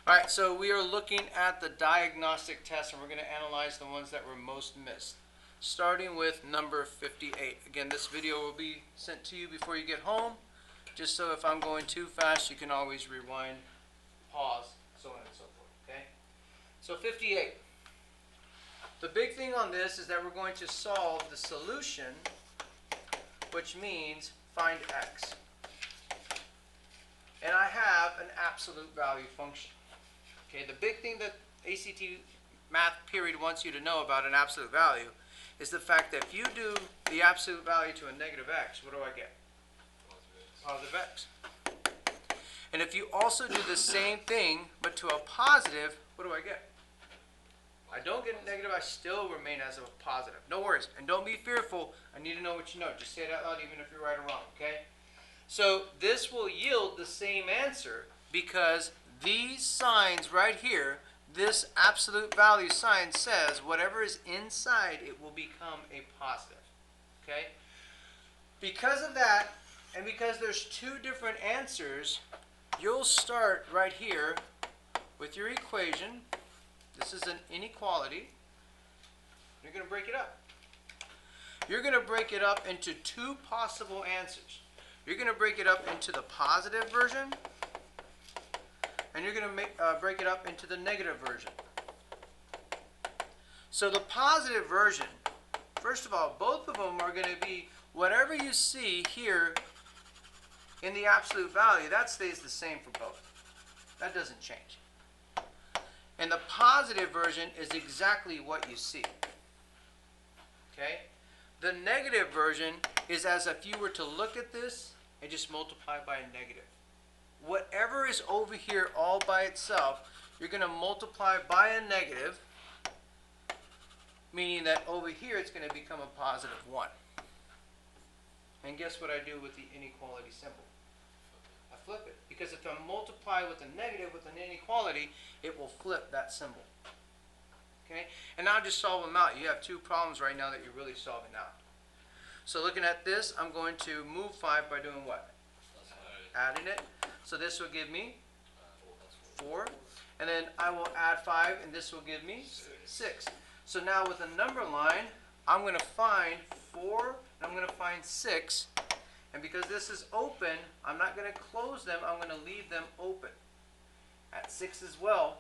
All right, so we are looking at the diagnostic tests, and we're going to analyze the ones that were most missed, starting with number 58. Again, this video will be sent to you before you get home, just so if I'm going too fast, you can always rewind, pause, so on and so forth, okay? So 58. The big thing on this is that we're going to solve the solution, which means find x. And I have an absolute value function. Okay, the big thing that ACT math period wants you to know about an absolute value is the fact that if you do the absolute value to a negative x, what do I get? Positive x. And if you also do the same thing but to a positive, what do I get? I don't get a negative, I still remain as a positive. No worries. And don't be fearful. I need to know what you know. Just say it out loud even if you're right or wrong, okay? So this will yield the same answer because these signs right here, this absolute value sign says whatever is inside it will become a positive. Okay? Because of that, and because there's two different answers, you'll start right here with your equation. This is an inequality. You're going to break it up. You're going to break it up into two possible answers. You're going to break it up into the positive version, and you're going to break it up into the negative version. So the positive version, first of all, both of them are going to be whatever you see here in the absolute value, that stays the same for both. That doesn't change. And the positive version is exactly what you see. Okay? The negative version is as if you were to look at this and just multiply by a negative. Whatever is over here all by itself, you're going to multiply by a negative, meaning that over here it's going to become a positive 1. And guess what I do with the inequality symbol? I flip it. Because if I multiply with a negative with an inequality, it will flip that symbol. Okay? And now just solve them out. You have two problems right now that you're really solving out. So looking at this, I'm going to move 5 by doing what? Adding it. So this will give me 4. And then I will add 5, and this will give me 6. So now with a number line, I'm going to find 4, and I'm going to find 6. And because this is open, I'm not going to close them. I'm going to leave them open. At 6 as well.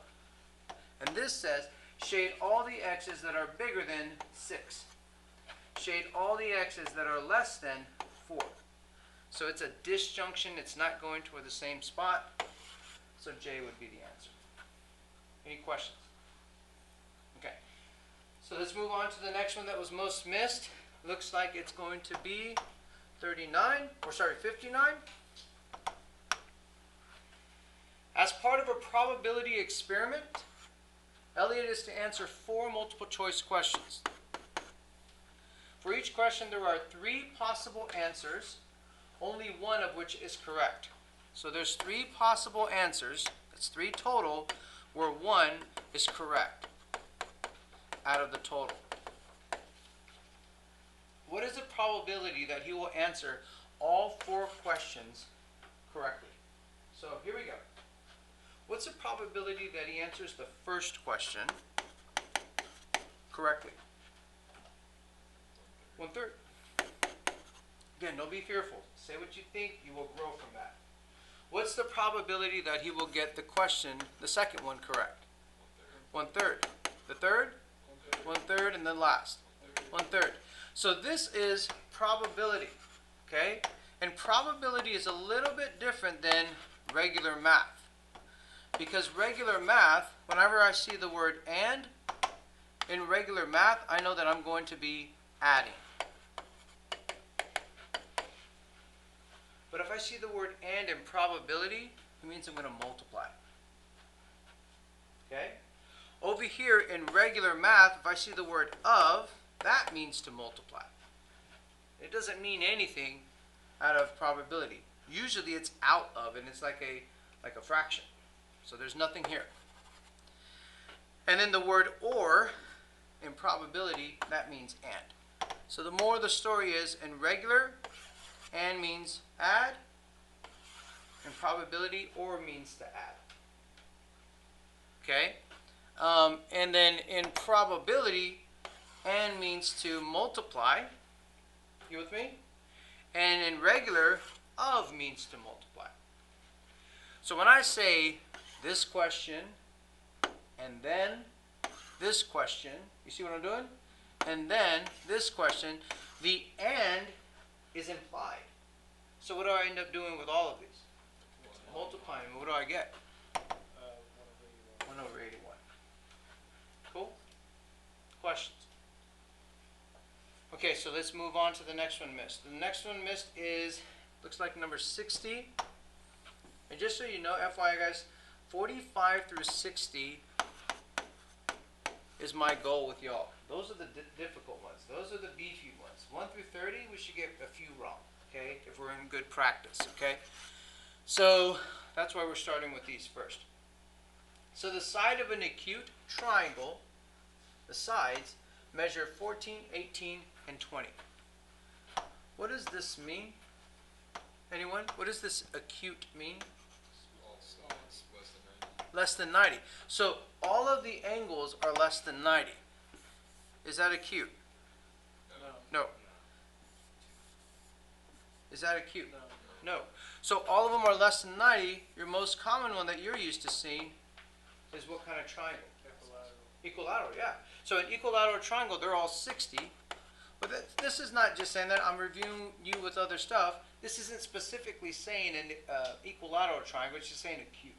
And this says, shade all the x's that are bigger than 6. Shade all the x's that are less than 4. So it's a disjunction. It's not going toward the same spot. So J would be the answer. Any questions? Okay. So let's move on to the next one that was most missed. Looks like it's going to be 59. As part of a probability experiment, Elliot is to answer 4 multiple choice questions. For each question, there are 3 possible answers, only one of which is correct. So there's 3 possible answers, that's 3 total, where 1 is correct out of the total. What is the probability that he will answer all 4 questions correctly? So here we go. What's the probability that he answers the first question correctly? 1/3. Again, don't be fearful. Say what you think, you will grow from that. What's the probability that he will get the question, the second one, correct? 1/3. The third? 1/3, and then last. 1/3. So this is probability, okay? And probability is a little bit different than regular math. Because regular math, whenever I see the word and in regular math, I know that I'm going to be adding. But if I see the word and in probability, it means I'm going to multiply. Okay? Over here in regular math, if I see the word of, that means to multiply. It doesn't mean anything out of probability. Usually it's out of, and it's like a fraction. So there's nothing here. And then the word or in probability, that means and. So the more the story is in regular, and means add, in probability, or means to add. Okay? And then in probability, and means to multiply. You with me? And in regular, of means to multiply. So when I say this question, and then this question, you see what I'm doing? And then this question, the and is implied. So what do I end up doing with all of these? Multiplying. What do I get? 1 over 81. Cool? Questions? Okay, so let's move on to the next one missed. The next one missed is, looks like number 60. And just so you know, FYI guys, 45 through 60 is my goal with y'all. Those are the difficult ones. Those are the beefy ones. 1 through 30, we should get a few wrong, okay, if we're in good practice, okay? So that's why we're starting with these first. So the side of an acute triangle, the sides, measure 14, 18, and 20. What does this mean? Anyone? What does this acute mean? Less than 90. So all of the angles are less than 90. Is that acute? No. Is that acute? No. So all of them are less than 90. Your most common one that you're used to seeing is what kind of triangle? Equilateral, yeah. So an equilateral triangle, they're all 60. But this is not just saying that. I'm reviewing you with other stuff. This isn't specifically saying an equilateral triangle. It's just saying acute.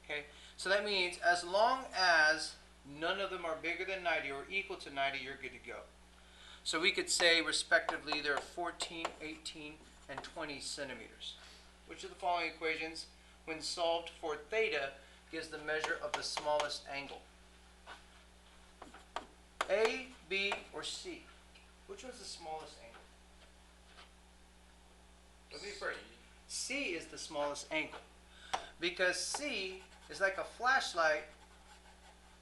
Okay? So that means as long as none of them are bigger than 90 or equal to 90, you're good to go. So we could say, respectively, they're 14, 18, and 20 centimeters. Which of the following equations, when solved for theta, gives the measure of the smallest angle? A, B, or C? Which one's the smallest angle? Let me first. C is the smallest angle. Because C is like a flashlight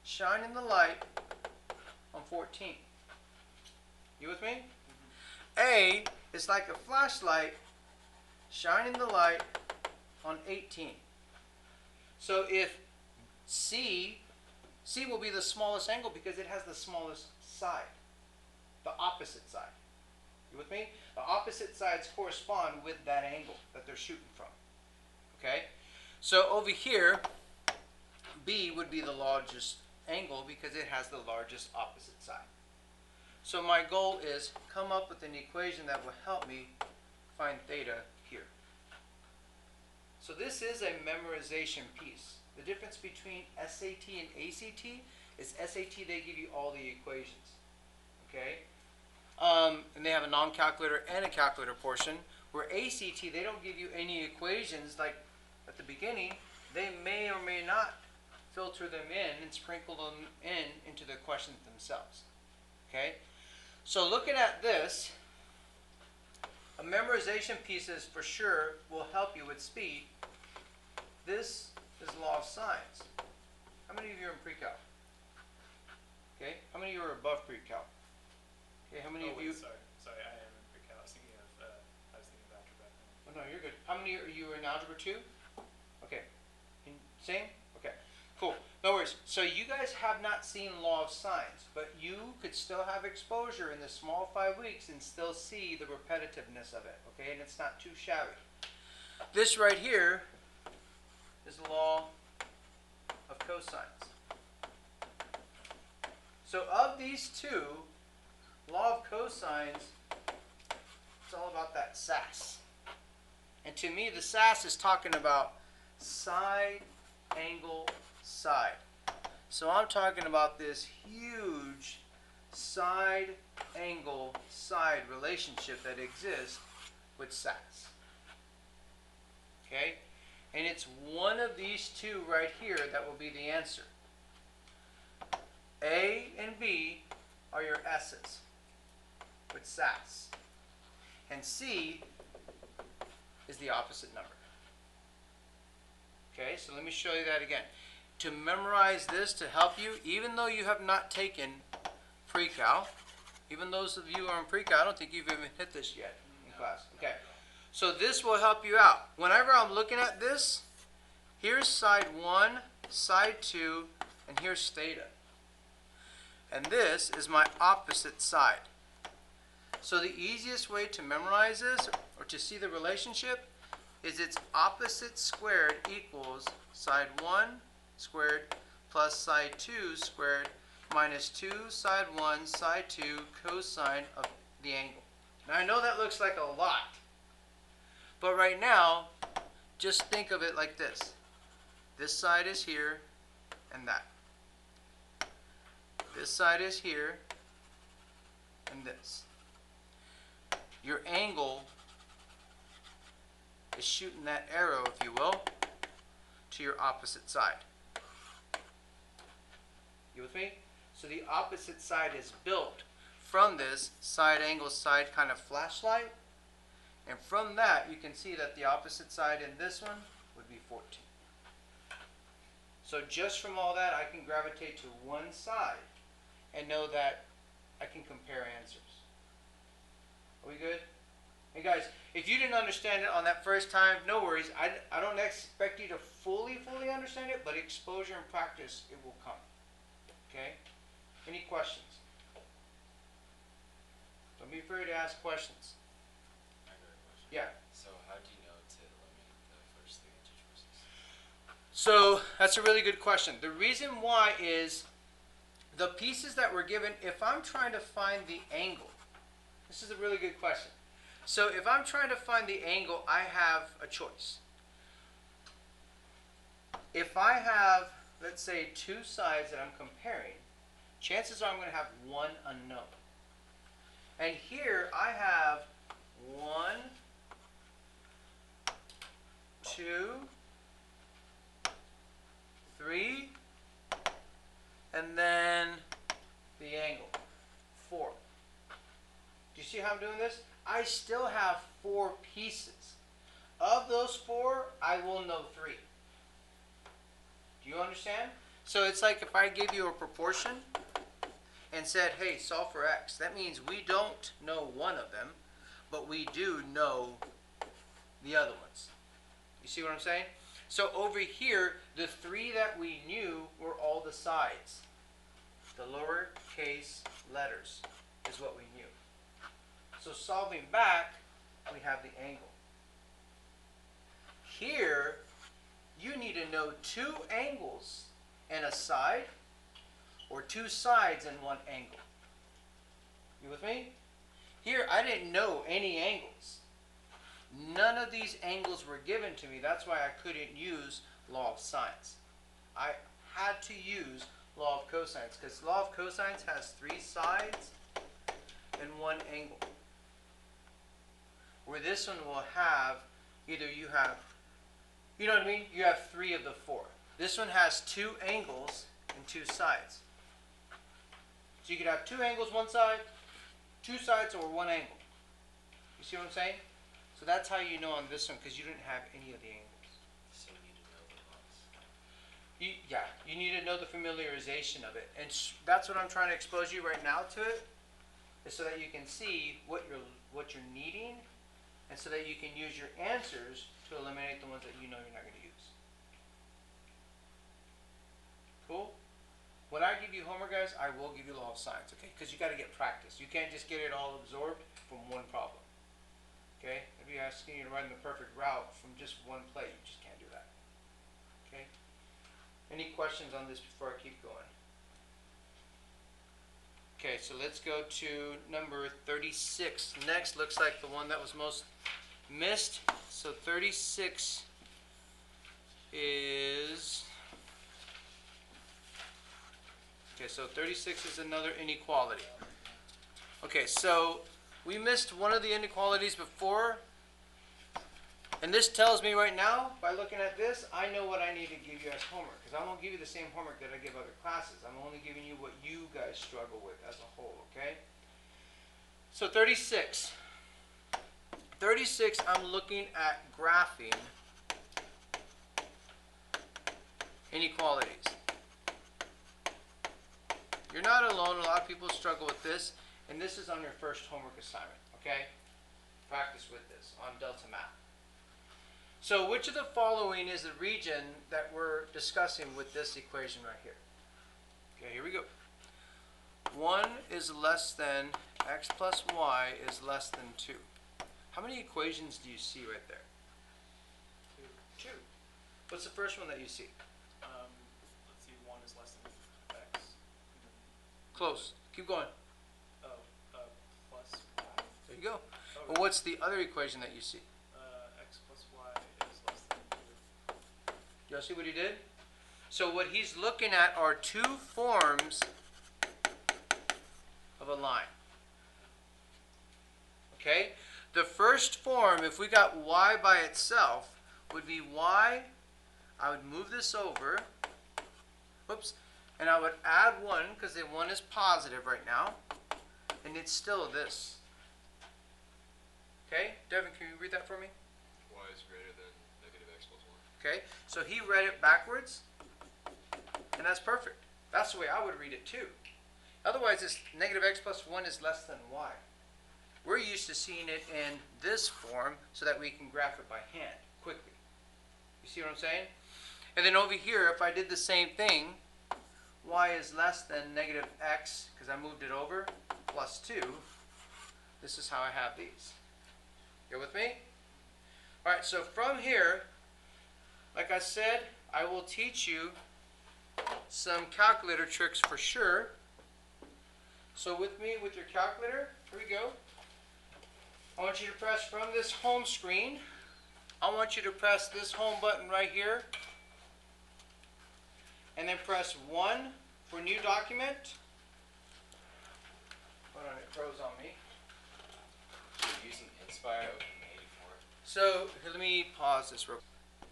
shining the light on 14. You with me? A is like a flashlight shining the light on 18. So if C will be the smallest angle because it has the smallest side, the opposite side. You with me? The opposite sides correspond with that angle that they're shooting from. Okay? So over here, B would be the largest angle because it has the largest opposite side. So my goal is come up with an equation that will help me find theta here. So this is a memorization piece. The difference between SAT and ACT is SAT, they give you all the equations. Okay? And they have a non-calculator and a calculator portion. Where ACT, they don't give you any equations like at the beginning. They may or may not filter them in and sprinkle them into the questions themselves. Okay? So looking at this, a memorization pieces for sure will help you with speed. This is law of sines. How many of you are in pre-calc? Okay, how many of you are above pre-calc? Okay, how many of you? Sorry, I am in pre-calc. I was thinking of algebra. Oh no, you're good. How many are you in algebra 2? Okay, same? Okay, cool. No worries. So you guys have not seen law of sines, but you could still have exposure in the small 5 weeks and still see the repetitiveness of it. Okay, and it's not too shabby. This right here is the law of cosines. So of these two, law of cosines, it's all about that SAS. And to me, the SAS is talking about side, angle, side. So I'm talking about this huge side, angle, side relationship that exists with SAS. Okay? And it's one of these two right here that will be the answer. A and B are your S's with SAS. And C is the opposite number. Okay, so let me show you that again. To memorize this to help you, even though you have not taken pre-cal, even those of you who are in pre-cal, I don't think you've even hit this yet in class. Okay, so this will help you out. Whenever I'm looking at this, here's side 1, side 2, and here's theta. And this is my opposite side. So the easiest way to memorize this, or to see the relationship, is its opposite squared equals side 1 squared plus side 2 squared minus 2 side 1 side 2 cosine of the angle. Now I know that looks like a lot, but right now, just think of it like this. This side is here, and that. This side is here, and this. Your angle is shooting that arrow, if you will, to your opposite side. You with me? So the opposite side is built from this side angle side kind of flashlight, and from that you can see that the opposite side in this one would be 14. So just from all that, I can gravitate to one side and know that I can compare answers. Are we good? Hey guys, if you didn't understand it on that first time, no worries. I don't expect you to fully understand it, but exposure and practice, it will come. Okay? Any questions? Don't be afraid to ask questions. I got a question. Yeah. So how do you know to eliminate the first three answer choices? So that's a really good question. The reason why is the pieces that were given, if I'm trying to find the angle, this is a really good question. So if I'm trying to find the angle, I have a choice. If I have, let's say, two sides that I'm comparing, chances are I'm going to have one unknown. And here I have 1, 2, 3, and then the angle, 4. Do you see how I'm doing this? I still have 4 pieces. Of those 4, I will know 3. Do you understand? So it's like if I gave you a proportion and said, hey, solve for x. That means we don't know one of them, but we do know the other ones. You see what I'm saying? So over here, the 3 that we knew were all the sides. The lowercase letters is what we knew. So solving back, we have the angle. Here, you need to know 2 angles and a side, or 2 sides and 1 angle. You with me? Here, I didn't know any angles. None of these angles were given to me. That's why I couldn't use law of sines. I had to use law of cosines, because law of cosines has 3 sides and 1 angle. Where this one will have, either you have, you know what I mean? You have 3 of the 4. This one has 2 angles and 2 sides. So you could have 2 angles one side, 2 sides, or 1 angle. You see what I'm saying? So that's how you know on this one, because you didn't have any of the angles. So we need to know the laws. You need to know the familiarization of it. And that's what I'm trying to expose you right now to it, is so that you can see what you're needing, and so that you can use your answers to eliminate the ones that you know you're not going to use. Cool? When I give you homework, guys, I will give you law of sines, okay? Because you got to get practice. You can't just get it all absorbed from one problem. Okay? If you're asking you to run the perfect route from just one play, you just can't do that. Okay? Any questions on this before I keep going? Okay, so let's go to number 36. Next, looks like the one that was most missed. So 36 is... Okay, so 36 is another inequality. Okay, so we missed one of the inequalities before. And this tells me right now, by looking at this, I know what I need to give you as homework. Because I won't give you the same homework that I give other classes. I'm only giving you what you guys struggle with as a whole, okay? So 36. 36, I'm looking at graphing inequalities. You're not alone. A lot of people struggle with this. And this is on your first homework assignment, okay? Practice with this on Delta Math. So which of the following is the region that we're discussing with this equation right here? Okay, here we go. 1 is less than x plus y is less than 2. How many equations do you see right there? Two. 2. What's the first one that you see? Let's see, 1 is less than x. And Close. Keep going. then, plus y. There you go. Oh, Well, what's the other equation that you see? x plus y is less than 2. Do y'all see what he did? So what he's looking at are two forms of a line. Okay? The first form, if we got y by itself, would be y. I would move this over. Whoops. And I would add 1, because the 1 is positive right now. And it's still this. Okay? Devin, can you read that for me? Y is greater than negative x plus 1. Okay? So he read it backwards. And that's perfect. That's the way I would read it too. Otherwise, this negative x plus 1 is less than y. We're used to seeing it in this form so that we can graph it by hand quickly. You see what I'm saying? And then over here, if I did the same thing, y is less than negative x, because I moved it over, plus 2. This is how I have these. You with me? All right, so from here, like I said, I will teach you some calculator tricks for sure. So with me, with your calculator, here we go. I want you to press from this home screen. I want you to press this home button right here. And then press 1 for new document. Hold on, it froze on me. You're using Inspire Open84. So here, let me pause this real quick.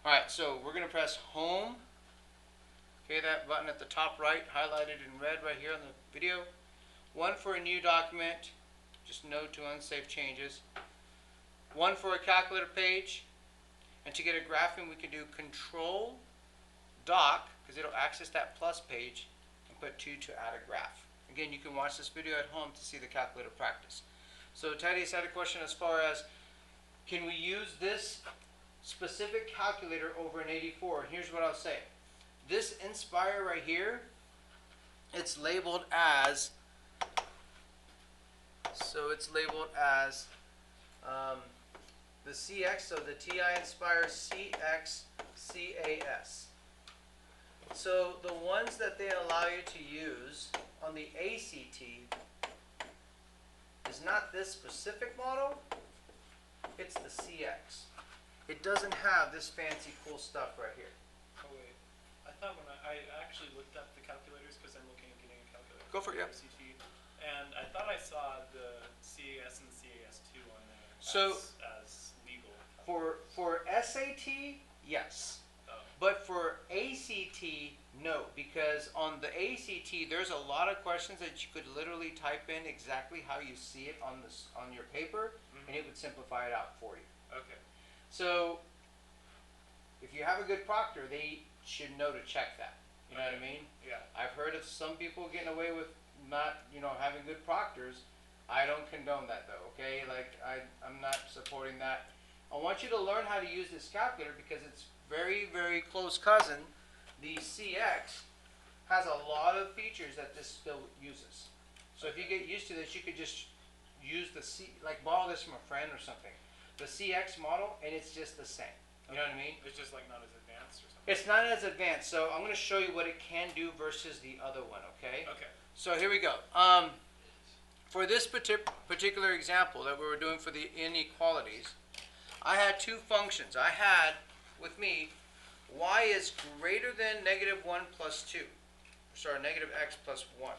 Alright, so we're going to press home. Okay, that button at the top right, highlighted in red right here on the video. 1 for a new document, just no to unsafe changes. 1 for a calculator page. And to get a graphing, we can do Control Doc, because it'll access that plus page, and put 2 to add a graph. Again, you can watch this video at home to see the calculator practice. So Thaddeus had a question as far as, can we use this specific calculator over an 84? And here's what I'll say. This Inspire right here, it's labeled as, the CX, so the TI Inspire CX CAS. So the ones that they allow you to use on the ACT is not this specific model, it's the CX. It doesn't have this fancy cool stuff right here. Oh wait, I thought when I actually looked up the calculators because I'm looking at getting a calculator. Go for it, yeah. for CT, and I thought I saw the CAS and CAS2 on there So- as legal. For SAT, yes. Oh. But for ACT, no, because on the ACT, there's a lot of questions that you could literally type in exactly how you see it on on your paper, and it would simplify it out for you. Okay. So, if you have a good proctor, they should know to check that. You know what I mean? Yeah. I've heard of some people getting away with not, having good proctors. I don't condone that though, okay? Like, I'm not supporting that. I want you to learn how to use this calculator because it's very, very close cousin. The CX has a lot of features that this still uses. So if you get used to this, you could just use like borrow this from a friend or something. The CX model, and it's just the same. You know what I mean? It's just like not as advanced or something. It's not as advanced, so I'm going to show you what it can do versus the other one, okay? Okay. So here we go. For this particular example that we were doing for the inequalities, I had two functions. I had, with me, y is greater than negative 1 plus 2. Sorry, negative x plus 1.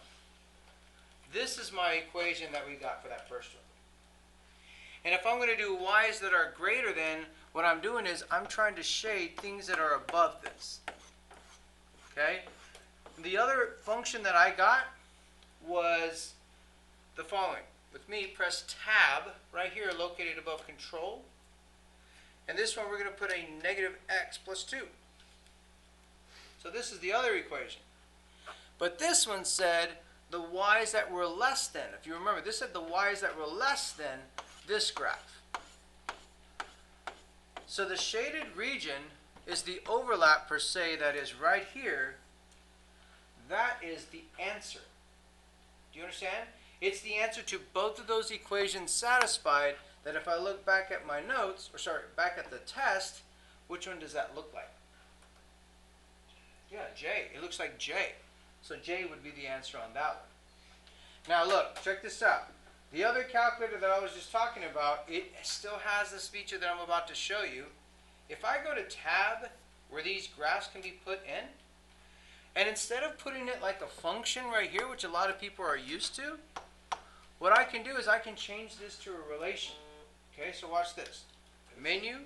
This is my equation that we got for that first one. And if I'm going to do y's that are greater than, what I'm doing is I'm trying to shade things that are above this. Okay? The other function that I got was the following. With me, press tab right here located above control. And this one we're going to put a negative x plus 2. So this is the other equation. But this one said the y's that were less than. If you remember, this said the y's that were less than this graph. So the shaded region is the overlap per se that is right here. That is the answer. Do you understand? It's the answer to both of those equations satisfied, that if I look back at my notes, or sorry, back at the test, which one does that look like? Yeah, J. It looks like J. So J would be the answer on that one. Now look, check this out. The other calculator that I was just talking about, it still has this feature that I'm about to show you. If I go to tab, where these graphs can be put in, and instead of putting it like a function right here, which a lot of people are used to, what I can do is I can change this to a relation. Okay, so watch this. Menu.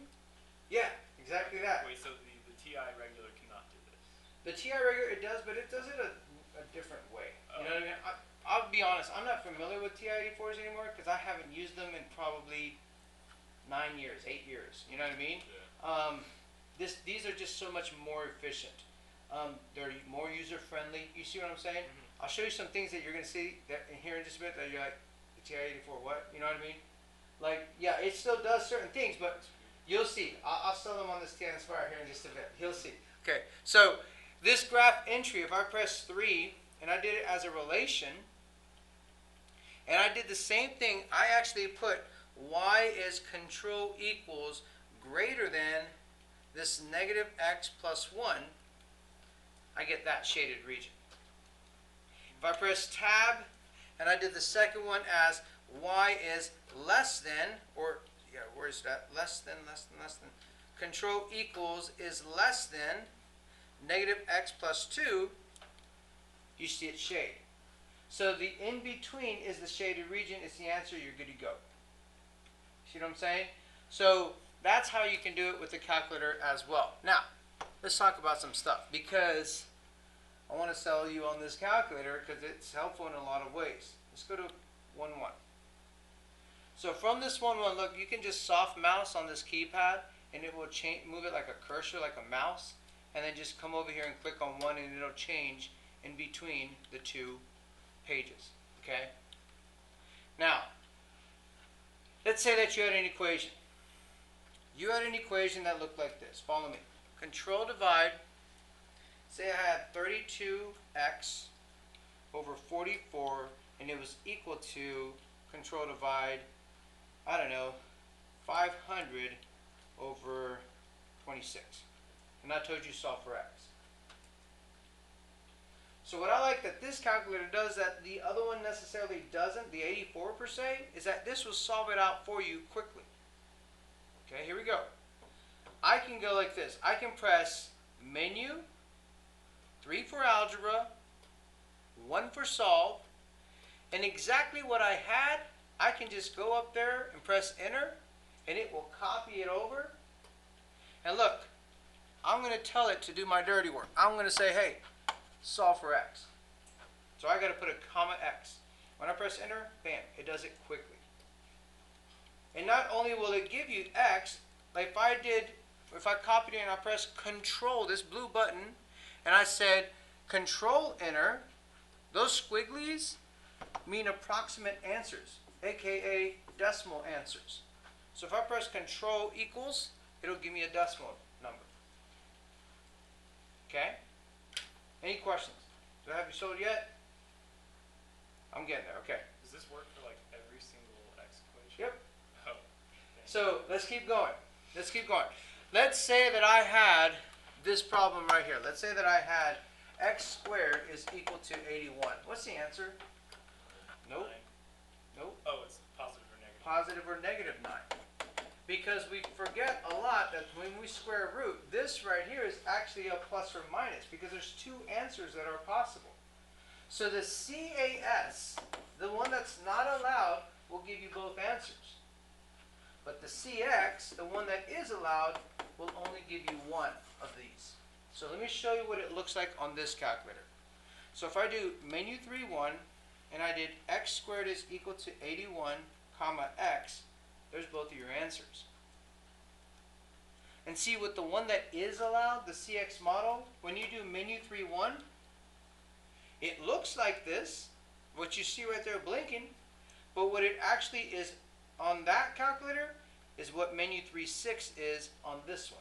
Yeah, exactly that. Wait, so the TI regular cannot do this? The TI regular, it does, but it does it a different way. You know what I mean? I'll be honest, I'm not familiar with TI-84s anymore because I haven't used them in probably 9 years, 8 years. You know what I mean? Yeah. These are just so much more efficient. They're more user-friendly. You see what I'm saying? Mm-hmm. I'll show you some things that you're going to see that in here in just a bit that you're like, the TI-84, what? You know what I mean? Like, yeah, it still does certain things, but you'll see. I'll sell them on this TI Inspire here in just a bit. You'll see. Okay, so this graph entry, if I press 3 and I did it as a relation, and I did the same thing, I actually put y is control equals greater than this negative x plus 1, I get that shaded region. If I press tab and I did the second one as y is less than, or yeah, where's that? Less than, control equals is less than negative x plus 2, you see it shade. So the in-between is the shaded region. It's the answer. You're good to go. See what I'm saying? So that's how you can do it with the calculator as well. Now, let's talk about some stuff, because I want to sell you on this calculator because it's helpful in a lot of ways. Let's go to 1-1. So from this 1-1, look, you can just soft mouse on this keypad and it will change, move it like a cursor, like a mouse, and then just come over here and click on 1 and it'll change in between the two pages. Okay? Now, let's say that you had an equation. You had an equation that looked like this. Follow me. Control divide. Say I had 32x over 44 and it was equal to control divide, I don't know, 500 over 26. And I told you solve for x. So what I like that this calculator does that the other one necessarily doesn't, the 84 per se, is that this will solve it out for you quickly. Okay, here we go. I can go like this. I can press menu, 3 for algebra, 1 for solve, and exactly what I had, I can just go up there and press enter, and it will copy it over. And look, I'm going to tell it to do my dirty work. I'm going to say, hey, solve for x. So I got to put a comma x. When I press enter, bam, it does it quickly. And not only will it give you x, like if I copied it and I press control, this blue button, and I said control enter, those squigglies mean approximate answers, aka decimal answers. So if I press control equals, it'll give me a decimal number. Okay? Any questions? Do I have you sold yet? I'm getting there. Okay. Does this work for like every single x equation? Yep. Oh. So let's keep going. Let's keep going. Let's say that I had this problem right here. Let's say that I had x squared is equal to 81. What's the answer? Nope. 9. Nope. Oh, it's positive or negative. Positive or negative 9. Because we forget a lot that when we square root, this right here is actually a plus or minus because there's two answers that are possible. So the CAS, the one that's not allowed, will give you both answers. But the CX, the one that is allowed, will only give you one of these. So let me show you what it looks like on this calculator. So if I do menu 3-1 and I did x squared is equal to 81 comma x, there's both of your answers. And see, with the one that is allowed, the CX model, when you do menu 3-1, it looks like this, what you see right there blinking, but what it actually is on that calculator is what menu 3.6 is on this one.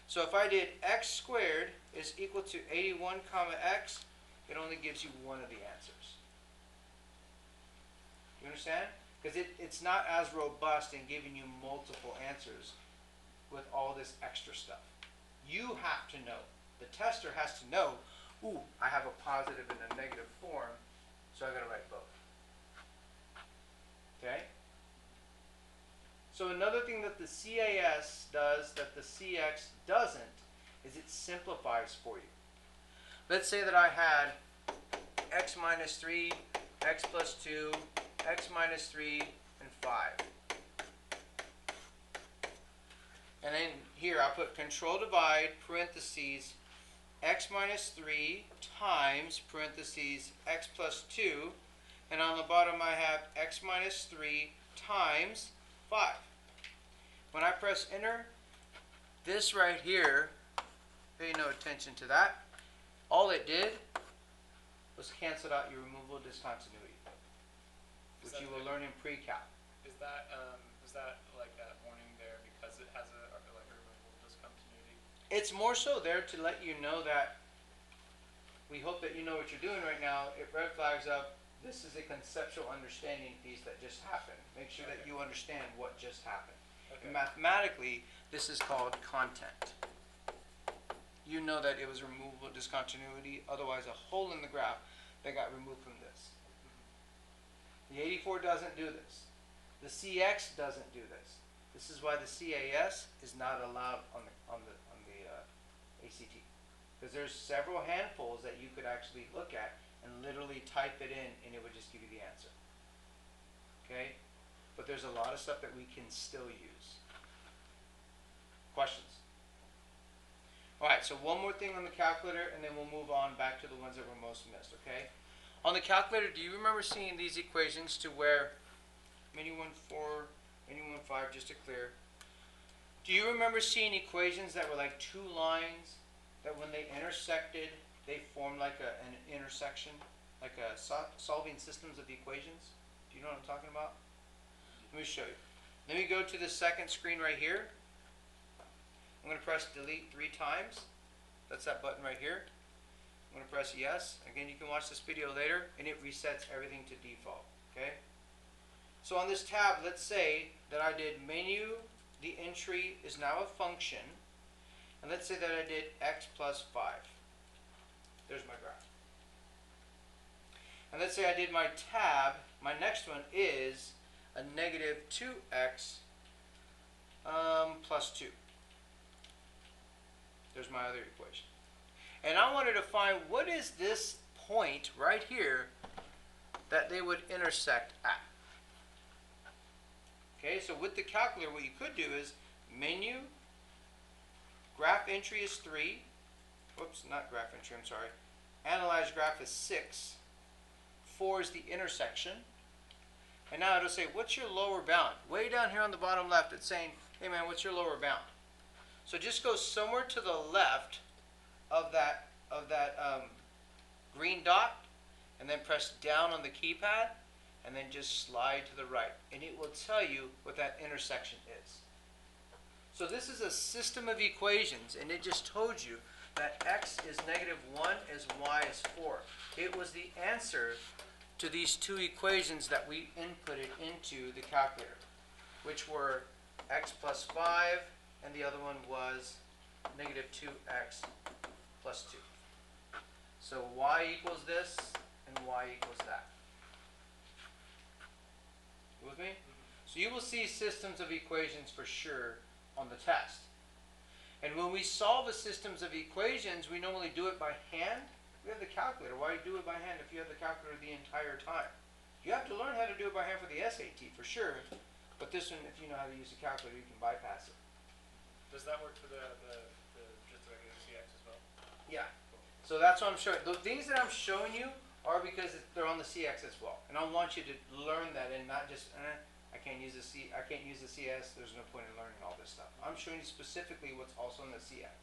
So if I did x squared is equal to 81 comma x, it only gives you one of the answers. You understand? Because it's not as robust in giving you multiple answers with all this extra stuff. You have to know. The tester has to know, ooh, I have a positive and a negative form, so I gotta write both. Okay? So another thing that the CAS does that the CX doesn't is it simplifies for you. Let's say that I had x minus 3, x plus 2, x minus 3, and 5. And then here I'll put control divide, parentheses, x minus 3 times, parentheses, x plus 2. And on the bottom I have x minus 3 times 5. When I press enter, this right here, pay no attention to that. All it did was cancel out your removable discontinuity, which you will learn in pre-calc. Is that like that warning there because it has a like a removable discontinuity? It's more so there to let you know that we hope that you know what you're doing right now. It red flags up. This is a conceptual understanding piece that just happened. Make sure that you understand what just happened. Okay. And mathematically, this is called content. You know that it was removable discontinuity, otherwise a hole in the graph that got removed from this. The 84 doesn't do this. The CX doesn't do this. This is why the CAS is not allowed on the ACT, because there's several handfuls that you could actually look at and literally type it in, and it would just give you the answer. Okay, but there's a lot of stuff that we can still use. Questions? All right, so one more thing on the calculator, and then we'll move on back to the ones that were most missed. Okay. On the calculator, do you remember seeing these equations to where many 1, 4, many 1, 5, just to clear? Do you remember seeing equations that were like two lines that when they intersected, they formed like an intersection, like a solving systems of equations? Do you know what I'm talking about? Let me show you. Let me go to the second screen right here. I'm going to press delete 3 times. That's that button right here. I'm going to press yes. Again, you can watch this video later, and it resets everything to default. Okay? So on this tab, let's say that I did menu, the entry is now a function, and let's say that I did x plus 5. There's my graph. And let's say I did my tab, my next one is a negative 2x plus 2. There's my other equation. And I wanted to find what is this point right here that they would intersect at. Okay, so with the calculator, what you could do is menu, graph entry is 3. Whoops, not graph entry, I'm sorry. Analyze graph is 6. 4 is the intersection. And now it'll say, what's your lower bound? Way down here on the bottom left, it's saying, hey man, what's your lower bound? So just go somewhere to the left of that green dot, and then press down on the keypad, and then just slide to the right, and it will tell you what that intersection is. So this is a system of equations, and it just told you that x is negative 1 as y is 4. It was the answer to these two equations that we inputted into the calculator, which were x plus 5, and the other one was negative 2x plus 2. So y equals this, and y equals that. You with me? So you will see systems of equations for sure on the test. And when we solve a systems of equations, we normally do it by hand. We have the calculator. Why do it by hand if you have the calculator the entire time? You have to learn how to do it by hand for the SAT for sure. But this one, if you know how to use the calculator, you can bypass it. Does that work for the just the regular CX as well? Yeah. So that's what I'm showing. The things that I'm showing you are because they're on the CX as well. And I want you to learn that and not just, I can't use the CS, there's no point in learning all this stuff. I'm showing you specifically what's also in the CX.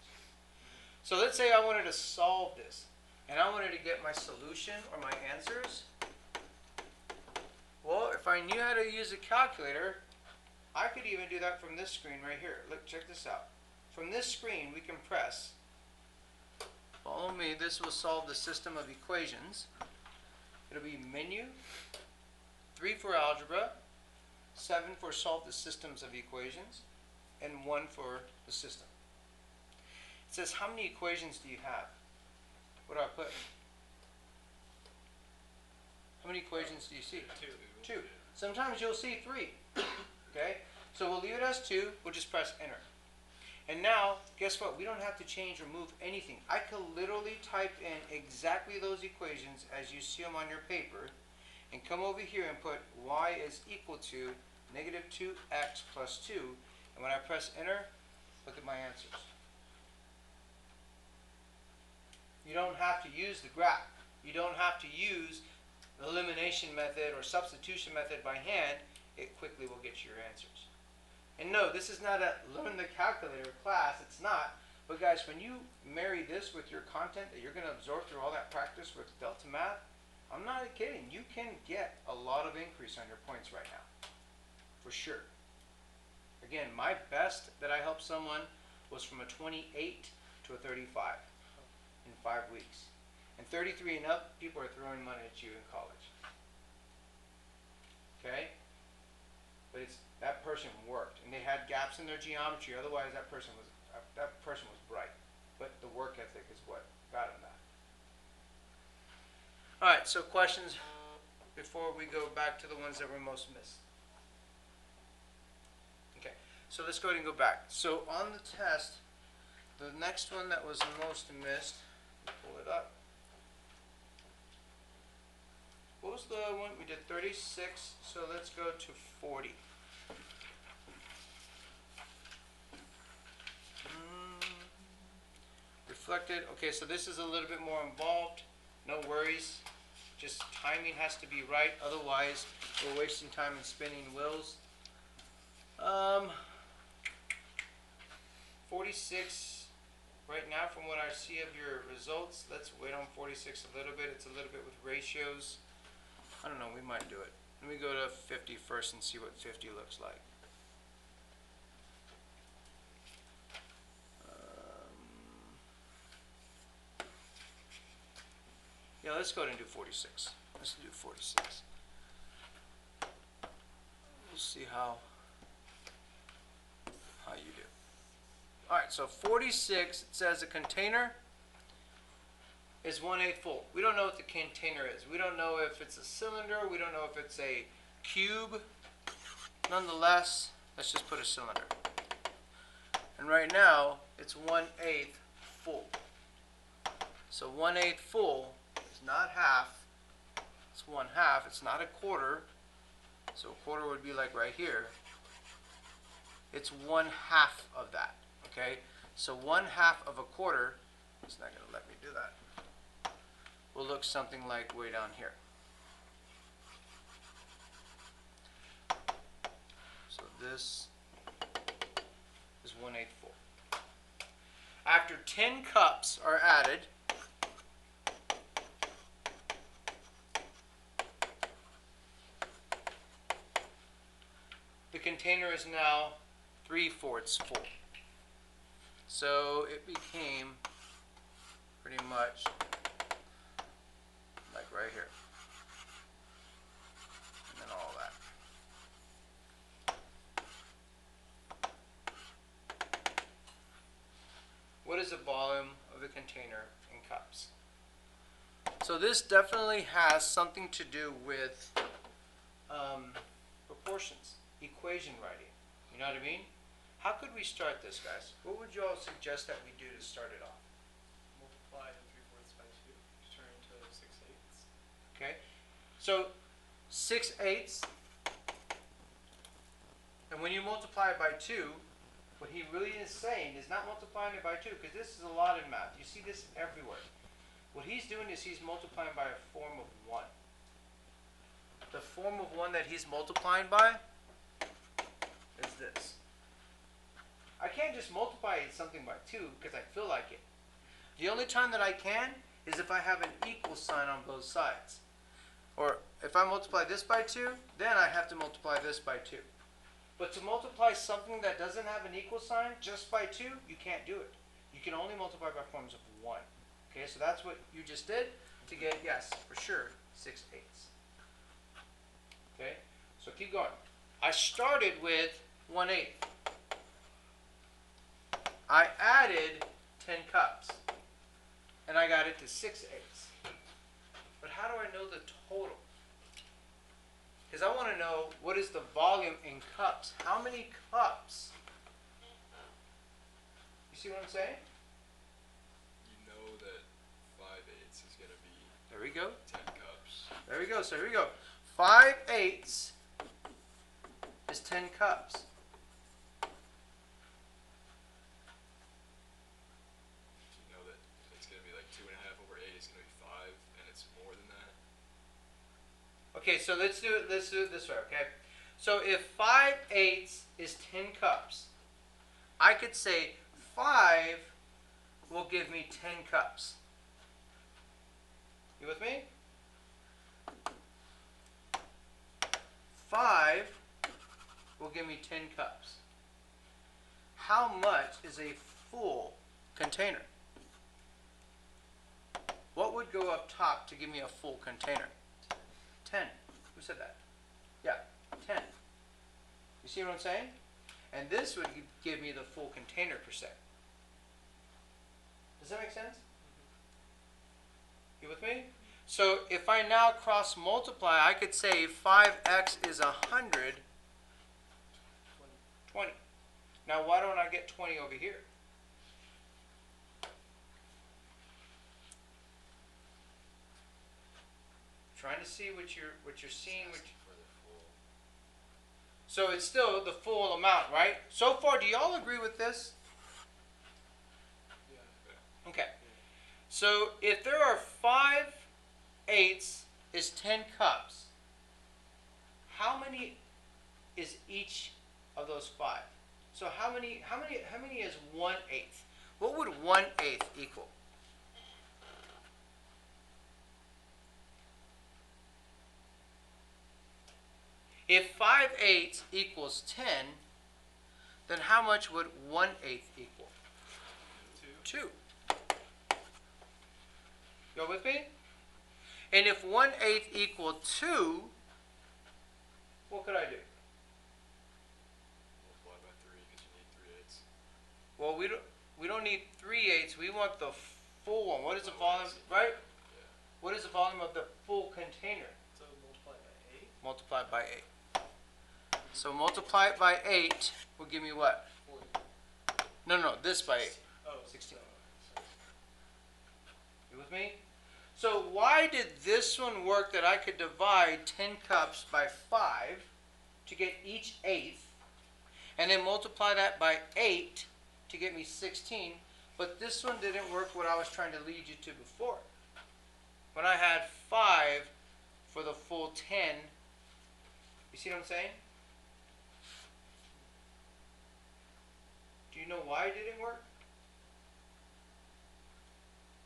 So let's say I wanted to solve this, and I wanted to get my solution or my answers. Well, if I knew how to use a calculator, I could even do that from this screen right here. Look, check this out. From this screen, we can press, follow me, this will solve the system of equations. It'll be menu, 3 for algebra, 7 for solve the systems of equations, and 1 for the system. It says, how many equations do you have? What do I put? How many equations do you see? Two. Sometimes you'll see 3. Okay? So we'll leave it as 2. We'll just press enter. And now, guess what? We don't have to change or move anything. I could literally type in exactly those equations as you see them on your paper and come over here and put y is equal to negative 2x plus 2. And when I press enter, look at my answers. You don't have to use the graph. You don't have to use the elimination method or substitution method by hand. It quickly will get you your answers. And no, this is not a learn the calculator class. It's not. But guys, when you marry this with your content that you're going to absorb through all that practice with Delta Math, I'm not kidding. You can get a lot of increase on your points right now. For sure. Again, my best that I helped someone was from a 28 to a 35 in 5 weeks. And 33 and up, people are throwing money at you in college. Okay? But it's that person worked, and they had gaps in their geometry. Otherwise, that person was bright. But the work ethic is what got him that. All right. So questions before we go back to the ones that were most missed. Okay. So let's go ahead and go back. So on the test, the next one that was most missed. Pull it up. What was the one? We did 36. So let's go to 40. Reflected. Okay, so this is a little bit more involved. No worries. Just timing has to be right. Otherwise, we're wasting time and spinning wheels. 46 right now from what I see of your results. Let's wait on 46 a little bit. It's a little bit with ratios. I don't know. We might do it. Let me go to 50 first and see what 50 looks like. Yeah, let's go ahead and do 46. Let's do 46. We'll see how you do. All right, so 46, it says a container is 1/8 full. We don't know what the container is. We don't know if it's a cylinder. We don't know if it's a cube. Nonetheless, let's just put a cylinder. And right now, it's 1/8 full. So 1/8 full is not half. It's 1/2. It's not a quarter. So a quarter would be like right here. It's 1/2 of that. Okay? So 1/2 of a quarter, it's not going to let me do that, will look something like way down here. So this is 1/8 full. After 10 cups are added, the container is now 3/4 full. So it became pretty much like right here. And then all that. What is the volume of the container in cups? So this definitely has something to do with proportions, equation writing. You know what I mean? How could we start this, guys? What would you all suggest that we do to start it off? Multiply the 3/4 by 2 to turn into 6/8. Okay, so 6/8, and when you multiply it by 2, what he really is saying is not multiplying it by 2, because this is a lot in math. You see this everywhere. What he's doing is he's multiplying by a form of 1. The form of 1 that he's multiplying by is this. I can't just multiply something by 2 because I feel like it. The only time that I can is if I have an equal sign on both sides. Or if I multiply this by 2, then I have to multiply this by 2. But to multiply something that doesn't have an equal sign just by 2, you can't do it. You can only multiply by forms of 1. Okay, so that's what you just did to get, yes, for sure, 6/8. Okay, so keep going. I started with 1/8. I added 10 cups, and I got it to 6/8. But how do I know the total? Because I want to know what is the volume in cups. How many cups? You see what I'm saying? You know that 5/8 is gonna be There we go. 10 cups. There we go. So here we go. 5/8 is 10 cups. You know that it's gonna be like 2.5 over 8 is gonna be 5, and it's more than that. Okay, so let's do it this way, okay? So if 5/8 is 10 cups, I could say 5 will give me 10 cups. You with me? 5 will give me 10 cups. How much is a full container? What would go up top to give me a full container? 10. Who said that? Yeah, 10. You see what I'm saying? And this would give me the full container percent. Does that make sense? You with me? So if I now cross multiply, I could say 5x is 100, 20. Now why don't I get 20 over here? Trying to see what you're seeing. For the full. So it's still the full amount, right? So far, do y'all agree with this? Yeah. Okay. So if there are 5/8 is 10 cups, how many is each of those 5? So how many is 1/8? What would 1/8 equal? If 5/8 equals 10, then how much would 1/8 equal? 2. You with me? And if 1/8 equaled 2, what could I do? Multiply by 3 because you need 3/8. Well, we don't need 3/8. We want the full one. What is the volume, right? Yeah. What is the volume of the full container? So multiply by 8. Multiplied by 8. So multiply it by 8 will give me what? 40. No, this by 8. Oh, 16. So, You with me? So why did this one work that I could divide 10 cups by 5 to get each eighth, and then multiply that by 8 to get me 16, but this one didn't work what I was trying to lead you to before. When I had 5 for the full 10, you see what I'm saying? Do you know why it didn't work?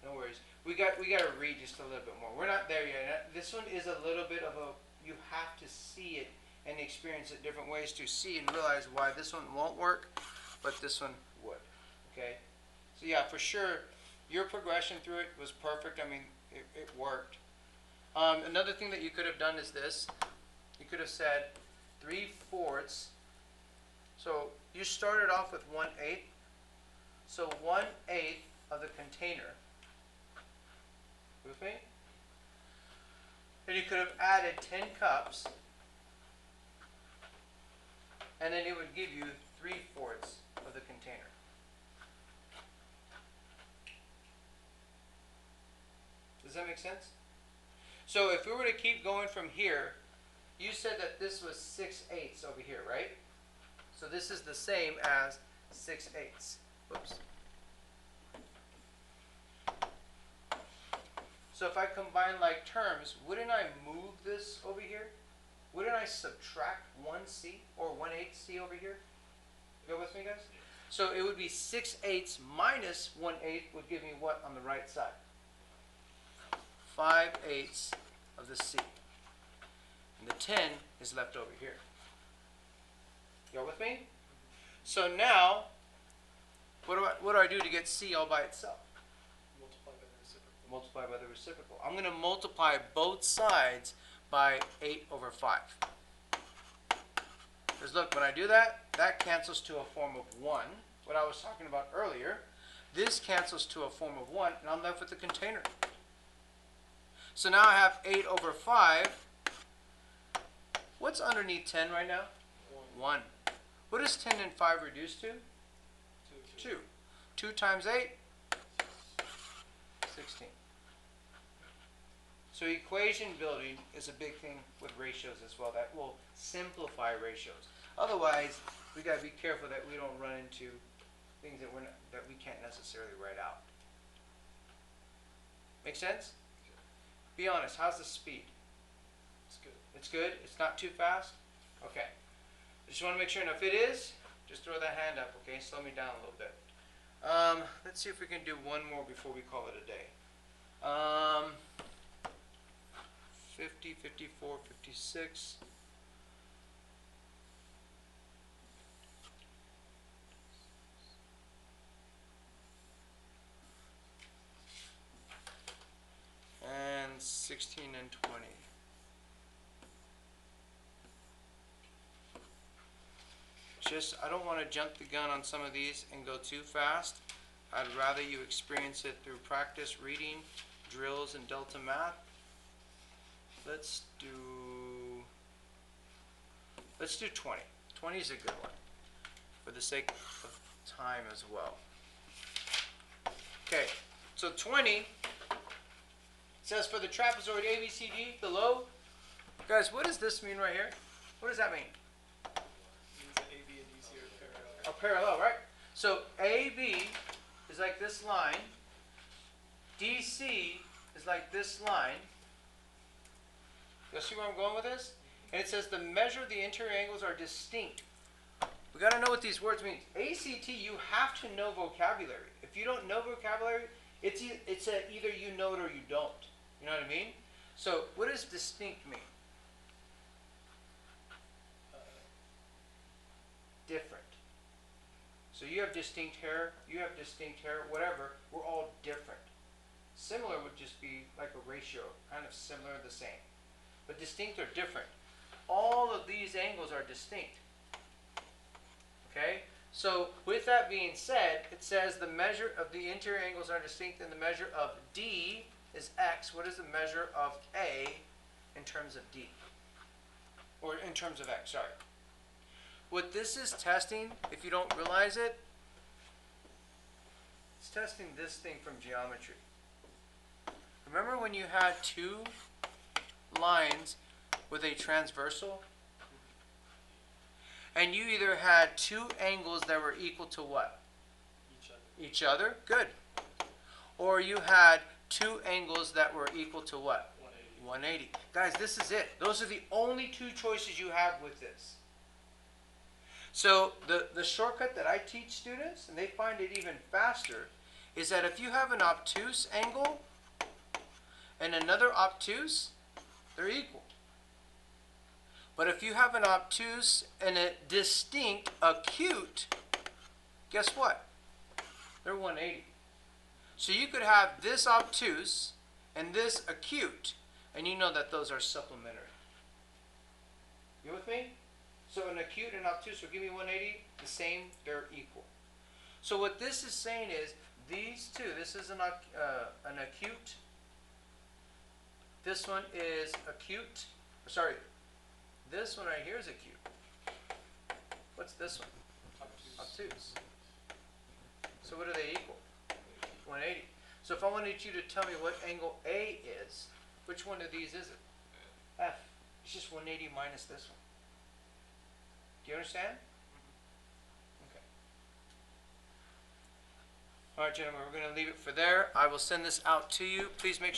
No worries. We got to read just a little bit more. We're not there yet. This one is a little bit of a, you have to see it and experience it different ways to see and realize why this one won't work, but this one would. Okay? So yeah, for sure, your progression through it was perfect. I mean, it worked. Another thing that you could have done is this. You could have said 3/4. So you started off with 1/8. So 1/8 of the container. With me? And you could have added 10 cups, and then it would give you 3/4 of the container. Does that make sense? So if we were to keep going from here, you said that this was 6/8 over here, right? So this is the same as 6/8. Whoops. So if I combine like terms, wouldn't I move this over here? Wouldn't I subtract 1c or 1/8 c over here? You go with me, guys? So it would be 6/8 minus 1/8 would give me what on the right side? 5/8 of the c. And the 10 is left over here. Y'all with me? So now, what do I do to get C all by itself? Multiply by the reciprocal. Multiply by the reciprocal. I'm going to multiply both sides by 8 over 5. Because look, when I do that, that cancels to a form of 1, what I was talking about earlier. This cancels to a form of 1, and I'm left with the container. So now I have 8 over 5. What's underneath 10 right now? 1. What does 10 and 5 reduce to? 2. 2 times 8? 16. So equation building is a big thing with ratios as well. That will simplify ratios. Otherwise, we got to be careful that we don't run into things that we can't necessarily write out. Make sense? Be honest. How's the speed? It's good. It's good? It's not too fast? Okay. I just want to make sure. And if it is, just throw that hand up, okay? Slow me down a little bit. Let's see if we can do one more before we call it a day. 50, 54, 56. And 16 and 20. I don't want to jump the gun on some of these and go too fast. I'd rather you experience it through practice, reading, drills, and Delta Math. Let's do 20. 20 is a good one for the sake of time as well. Okay, so 20 says for the trapezoid ABCD below. Guys, what does this mean right here? What does that mean? Means that AB and DC are A parallel, right? So AB is like this line. DC is like this line. You see where I'm going with this? And it says the measure of the interior angles are distinct. We got to know what these words mean. ACT, you have to know vocabulary. If you don't know vocabulary, it's either you know it or you don't. You know what I mean? So what does distinct mean? Different. So you have distinct hair, you have distinct hair, whatever. We're all different. Similar would just be like a ratio, kind of similar, the same. But distinct or different. All of these angles are distinct. Okay? So with that being said, it says the measure of the interior angles are distinct and the measure of D is X. What is the measure of A in terms of D? Or in terms of X, sorry. What this is testing, if you don't realize it, it's testing this thing from geometry. Remember when you had two lines with a transversal? And you either had two angles that were equal to what? Each other. Good. Or you had two angles that were equal to what? 180. Guys, this is it. Those are the only two choices you have with this. So the shortcut that I teach students, and they find it even faster, is that if you have an obtuse angle and another obtuse, they're equal. But if you have an obtuse and a distinct acute, guess what? They're 180. So you could have this obtuse and this acute, and you know that those are supplementary. You with me? So an acute and obtuse will give me 180, the same, they're equal. So what this is saying is, these two, this is an acute, this one is acute, sorry, this one right here is acute. What's this one? Obtuse. So what are they equal? 180. So if I wanted you to tell me what angle A is, which one of these is it? F. It's just 180 minus this one. Do you understand? Okay. All right, gentlemen, we're going to leave it for there. I will send this out to you. Please make sure